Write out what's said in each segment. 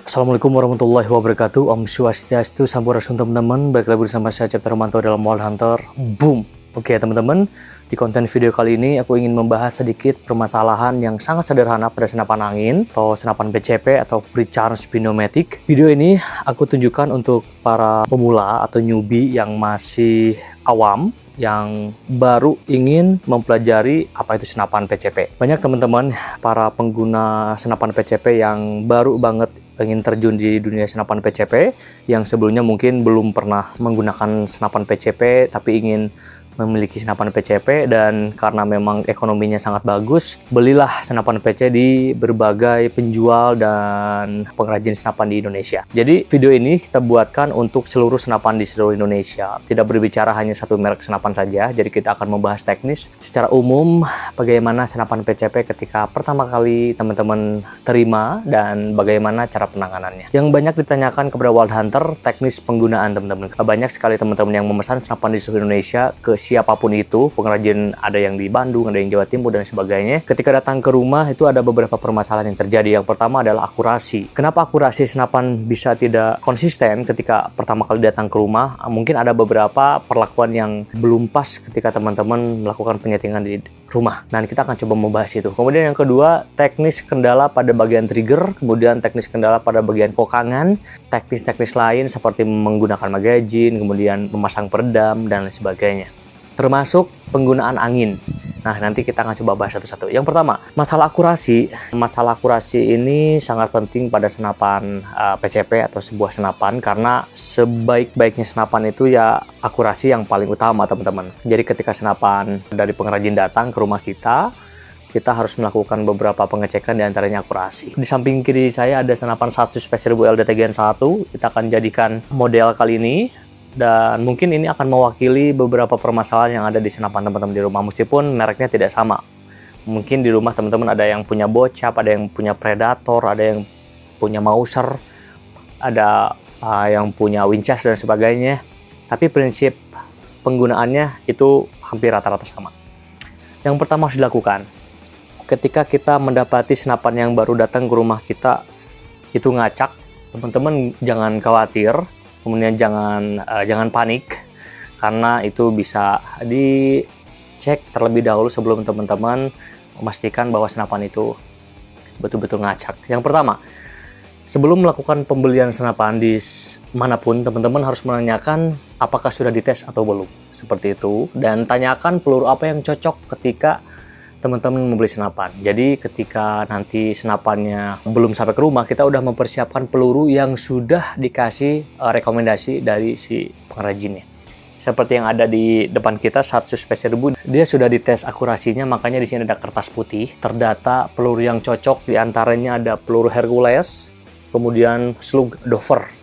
Assalamualaikum warahmatullahi wabarakatuh. Om Swastiastu, Sampurasun teman-teman. Balik lagi bersama saya Cipta Romanto dalam Wild Hunter. Boom. Oke teman-teman, di konten video kali ini aku ingin membahas sedikit permasalahan yang sangat sederhana pada senapan angin atau senapan PCP atau Pre-Charge Pneumatic. Video ini aku tunjukkan untuk para pemula atau newbie yang masih awam, yang baru ingin mempelajari apa itu senapan PCP. Banyak teman-teman para pengguna senapan PCP yang baru banget ingin terjun di dunia senapan PCP, yang sebelumnya mungkin belum pernah menggunakan senapan PCP tapi ingin memiliki senapan PCP, dan karena memang ekonominya sangat bagus, belilah senapan PC di berbagai penjual dan pengrajin senapan di Indonesia. Jadi video ini kita buatkan untuk seluruh senapan di seluruh Indonesia. Tidak berbicara hanya satu merek senapan saja, jadi kita akan membahas teknis secara umum bagaimana senapan PCP ketika pertama kali teman-teman terima dan bagaimana cara penanganannya. Yang banyak ditanyakan kepada Wild Hunter, teknis penggunaan teman-teman. Banyak sekali teman-teman yang memesan senapan di seluruh Indonesia ke siapapun itu, pengrajin ada yang di Bandung, ada yang Jawa Timur dan sebagainya. Ketika datang ke rumah itu ada beberapa permasalahan yang terjadi. Yang pertama adalah akurasi. Kenapa akurasi senapan bisa tidak konsisten ketika pertama kali datang ke rumah? Mungkin ada beberapa perlakuan yang belum pas ketika teman-teman melakukan penyetingan di rumah. Nah, kita akan coba membahas itu. Kemudian yang kedua, teknis kendala pada bagian trigger, kemudian teknis kendala pada bagian kokangan, teknis-teknis lain seperti menggunakan magazine, kemudian memasang peredam dan lain sebagainya. Termasuk penggunaan angin. Nah, nanti kita akan coba bahas satu-satu. Yang pertama, masalah akurasi. Masalah akurasi ini sangat penting pada senapan PCP atau sebuah senapan, karena sebaik-baiknya senapan itu ya akurasi yang paling utama, teman-teman. Jadi ketika senapan dari pengrajin datang ke rumah kita harus melakukan beberapa pengecekan, diantaranya akurasi. Di samping kiri saya ada senapan 100 Spesial LDT Gen 1. Kita akan jadikan model kali ini. Dan mungkin ini akan mewakili beberapa permasalahan yang ada di senapan teman-teman di rumah, meskipun mereknya tidak sama. Mungkin di rumah teman-teman ada yang punya Bocap, ada yang punya Predator, ada yang punya Mauser, ada yang punya Winchester dan sebagainya. Tapi prinsip penggunaannya itu hampir rata-rata sama. Yang pertama harus dilakukan, ketika kita mendapati senapan yang baru datang ke rumah kita itu ngacak, teman-teman jangan khawatir. Kemudian jangan panik, karena itu bisa dicek terlebih dahulu sebelum teman-teman memastikan bahwa senapan itu betul-betul ngacak. Yang pertama, sebelum melakukan pembelian senapan di manapun, teman-teman harus menanyakan apakah sudah dites atau belum. Seperti itu, dan tanyakan peluru apa yang cocok ketika teman-teman membeli senapan. Jadi ketika nanti senapannya belum sampai ke rumah, kita udah mempersiapkan peluru yang sudah dikasih rekomendasi dari si pengrajinnya. Seperti yang ada di depan kita, 100 Spesial, dia sudah dites akurasinya, makanya di sini ada kertas putih terdata peluru yang cocok. Diantaranya ada peluru Hercules, kemudian slug Dover.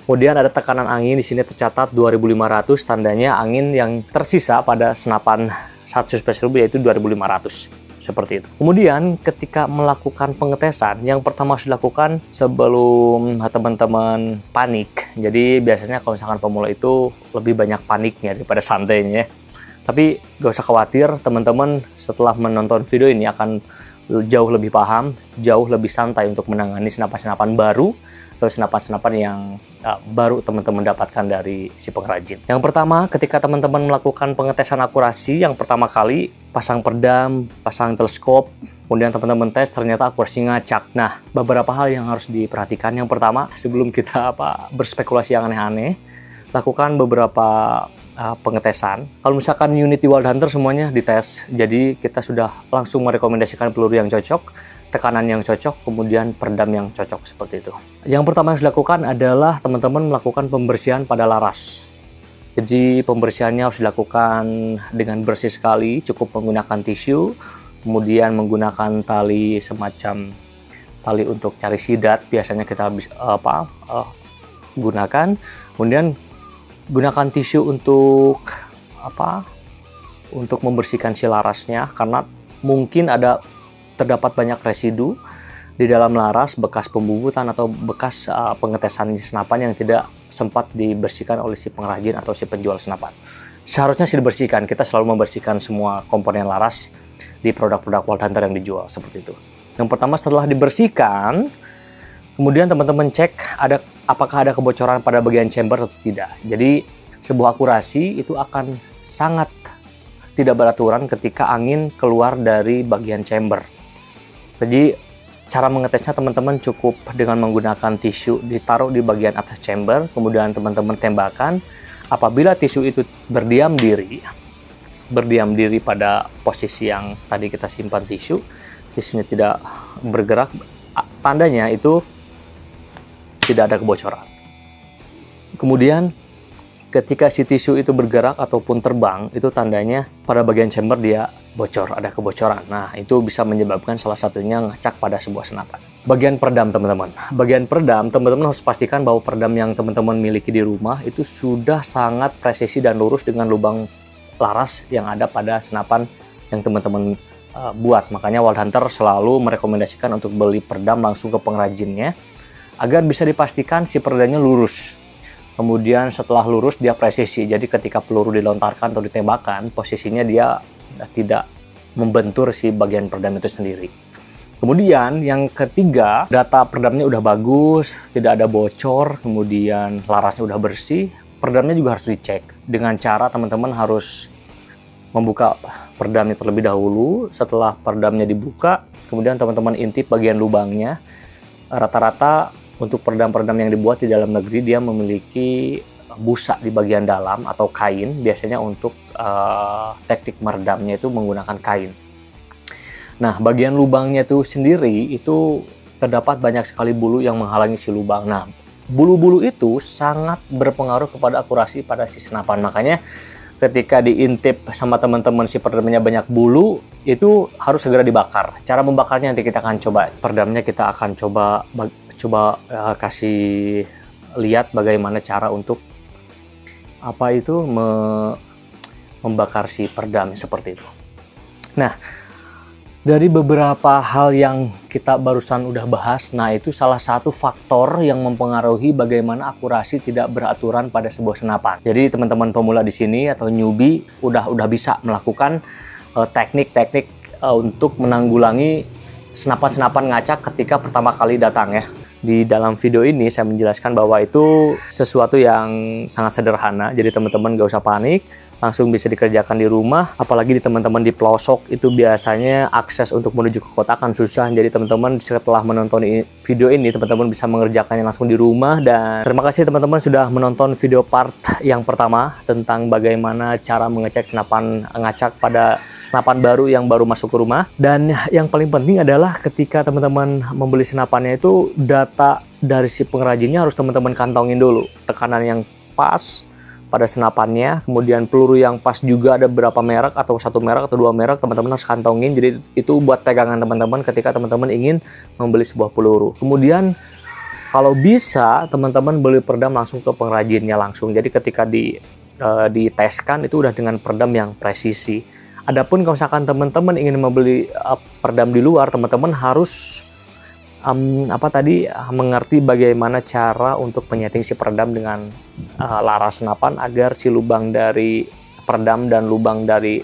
Kemudian ada tekanan angin, di sini tercatat 2500, tandanya angin yang tersisa pada senapan 100 Spesial yaitu 2500, seperti itu. Kemudian ketika melakukan pengetesan, yang pertama harus dilakukan sebelum teman-teman panik. Jadi biasanya kalau misalkan pemula itu lebih banyak paniknya daripada santainya. Tapi gak usah khawatir, teman-teman setelah menonton video ini akan jauh lebih paham, jauh lebih santai untuk menangani senapan-senapan baru atau senapan-senapan yang baru teman-teman dapatkan dari si pengrajin. Yang pertama, ketika teman-teman melakukan pengetesan akurasi yang pertama kali, pasang peredam, pasang teleskop, kemudian teman-teman tes ternyata akurasi ngacak. Nah, beberapa hal yang harus diperhatikan. Yang pertama, sebelum kita berspekulasi yang aneh-aneh, lakukan beberapa pengetesan. Kalau misalkan unit di Wild Hunter semuanya dites, jadi kita sudah langsung merekomendasikan peluru yang cocok, tekanan yang cocok, kemudian peredam yang cocok, seperti itu. Yang pertama yang harus dilakukan adalah teman-teman melakukan pembersihan pada laras. Jadi pembersihannya harus dilakukan dengan bersih sekali, cukup menggunakan tisu, kemudian menggunakan tali semacam tali untuk cari sidat, biasanya kita bisa gunakan. Kemudian gunakan tisu untuk untuk membersihkan si larasnya, karena mungkin terdapat banyak residu di dalam laras, bekas pembubutan atau bekas pengetesan senapan yang tidak sempat dibersihkan oleh si pengrajin atau si penjual senapan. Seharusnya sih dibersihkan. Kita selalu membersihkan semua komponen laras di produk-produk Wild Hunter yang dijual, seperti itu. Yang pertama, setelah dibersihkan, Kemudian teman-teman cek apakah ada kebocoran pada bagian chamber atau tidak. Jadi sebuah akurasi itu akan sangat tidak beraturan ketika angin keluar dari bagian chamber. Jadi cara mengetesnya teman-teman cukup dengan menggunakan tisu ditaruh di bagian atas chamber, kemudian teman-teman tembakkan. Apabila tisu itu berdiam diri pada posisi yang tadi kita simpan tisunya tidak bergerak, tandanya itu tidak ada kebocoran. Kemudian ketika si tisu itu bergerak ataupun terbang, itu tandanya pada bagian chamber dia bocor, ada kebocoran. Nah, itu bisa menyebabkan salah satunya ngacak pada sebuah senapan. Bagian peredam teman-teman. Bagian peredam, teman-teman harus pastikan bahwa peredam yang teman-teman miliki di rumah itu sudah sangat presisi dan lurus dengan lubang laras yang ada pada senapan yang teman-teman buat. Makanya Wild Hunter selalu merekomendasikan untuk beli peredam langsung ke pengrajinnya agar bisa dipastikan si peredamnya lurus. Kemudian setelah lurus dia presisi, jadi ketika peluru dilontarkan atau ditembakkan, posisinya dia tidak membentur si bagian peredam itu sendiri. Kemudian yang ketiga, data peredamnya udah bagus, tidak ada bocor, kemudian larasnya udah bersih, peredamnya juga harus dicek dengan cara teman-teman harus membuka peredamnya terlebih dahulu. Setelah peredamnya dibuka, kemudian teman-teman intip bagian lubangnya. Rata-rata untuk peredam-peredam yang dibuat di dalam negeri dia memiliki busa di bagian dalam atau kain. Biasanya untuk teknik meredamnya itu menggunakan kain. Nah, bagian lubangnya itu sendiri itu terdapat banyak sekali bulu yang menghalangi si lubang. Nah, bulu-bulu itu sangat berpengaruh kepada akurasi pada si senapan. Makanya ketika diintip sama teman-teman si peredamnya banyak bulu, itu harus segera dibakar. Cara membakarnya nanti kita akan coba. Peredamnya kita akan coba kasih lihat bagaimana cara untuk membakar si peredam seperti itu. Nah, dari beberapa hal yang kita barusan udah bahas, nah itu salah satu faktor yang mempengaruhi bagaimana akurasi tidak beraturan pada sebuah senapan. Jadi teman-teman pemula di sini atau newbie udah bisa melakukan teknik-teknik untuk menanggulangi senapan-senapan ngacak ketika pertama kali datang ya. Di dalam video ini saya menjelaskan bahwa itu sesuatu yang sangat sederhana, jadi teman-teman gak usah panik, langsung bisa dikerjakan di rumah. Apalagi di teman-teman di pelosok itu biasanya akses untuk menuju ke kota kan susah. Jadi teman-teman setelah menonton video ini, teman-teman bisa mengerjakannya langsung di rumah. Dan terima kasih teman-teman sudah menonton video part yang pertama tentang bagaimana cara mengecek senapan ngacak pada senapan baru yang baru masuk ke rumah. Dan yang paling penting adalah ketika teman-teman membeli senapannya itu data dari si pengrajinnya harus teman-teman kantongin dulu. Tekanan yang pas pada senapannya, kemudian peluru yang pas juga ada berapa merek atau satu merek atau dua merek, teman-teman harus kantongin. Jadi itu buat pegangan teman-teman ketika teman-teman ingin membeli sebuah peluru. Kemudian kalau bisa teman-teman beli peredam langsung ke pengrajinnya langsung. Jadi ketika diteskan itu udah dengan peredam yang presisi. Adapun kalau misalkan teman-teman ingin membeli peredam di luar, teman-teman harus mengerti bagaimana cara untuk menyeting si peredam dengan laras senapan agar si lubang dari peredam dan lubang dari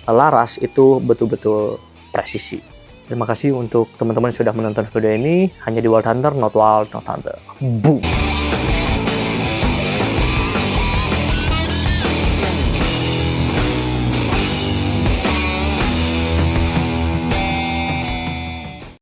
laras itu betul-betul presisi. Terima kasih untuk teman-teman yang sudah menonton video ini. Hanya di Wild Hunter, not wild, not hunter. Boom!